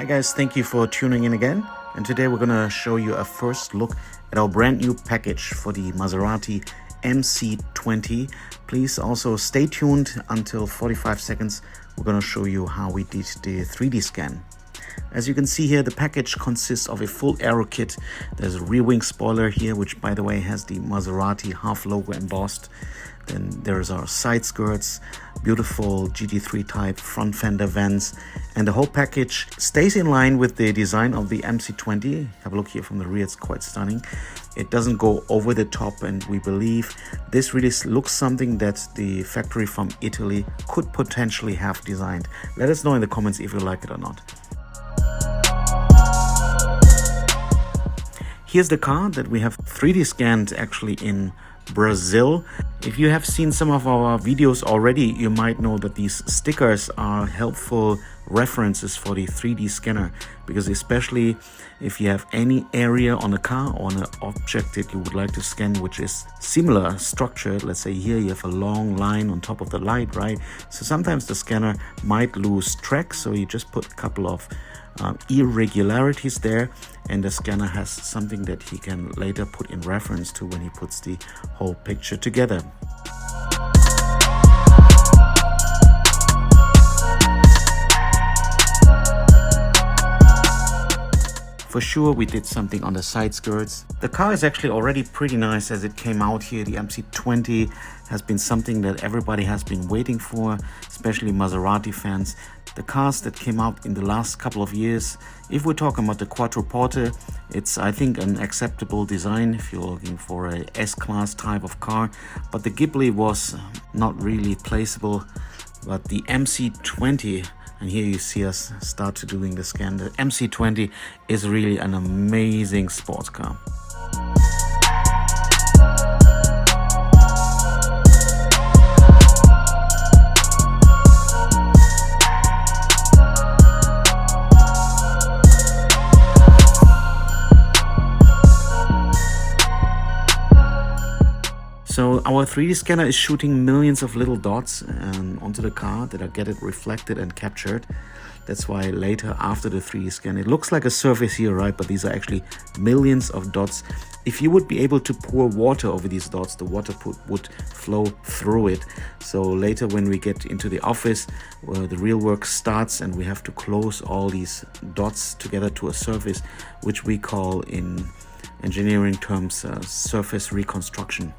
Hi guys, thank you for tuning in again, and today we're gonna show you a first look at our brand new package for the Maserati MC20. Please also stay tuned until 45 seconds. We're gonna show you how we did the 3D scan. As you can see here, the package consists of a full aero kit. There's a rear wing spoiler here, which by the way has the Maserati half logo embossed. Then there's our side skirts, beautiful GT3 type front fender vents, and the whole package stays in line with the design of the MC20. Have a look here from the rear, it's quite stunning. It doesn't go over the top, and we believe this really looks something that the factory from Italy could potentially have designed. Let us know in the comments if you like it or not. Here's the car that we have 3D scanned actually in Brazil. If you have seen some of our videos already, you might know that these stickers are helpful references for the 3D scanner, because especially if you have any area on a car or on an object that you would like to scan which is similar structured, let's say here you have a long line on top of the light, right? So sometimes the scanner might lose track, so you just put a couple of irregularities there, and the scanner has something that he can later put in reference to when he puts the whole picture together. For sure, we did something on the side skirts. The car is actually already pretty nice as it came out here. The MC20 has been something that everybody has been waiting for, especially Maserati fans. The cars that came out in the last couple of years, if we're talking about the Quattroporte, it's I think an acceptable design if you're looking for a S-Class type of car. But the Ghibli was not really placeable. But the MC20, and here you see us start to doing the scan. The MC20 is really an amazing sports car. So our 3D scanner is shooting millions of little dots onto the car that are getting reflected and captured. That's why later, after the 3D scan, it looks like a surface here, right? But these are actually millions of dots. If you would be able to pour water over these dots, the water would flow through it. So later when we get into the office, where the real work starts and we have to close all these dots together to a surface, which we call in engineering terms surface reconstruction.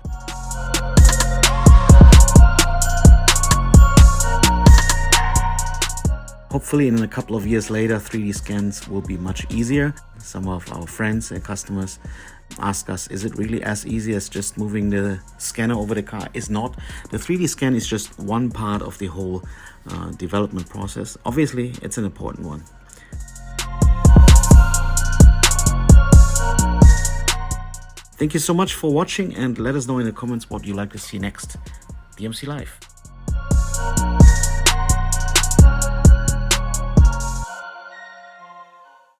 Hopefully in a couple of years later, 3D scans will be much easier. Some of our friends and customers ask us, is it really as easy as just moving the scanner over the car? It's not. The 3D scan is just one part of the whole development process. Obviously, it's an important one. Thank you so much for watching, and let us know in the comments what you'd like to see next. DMC Live.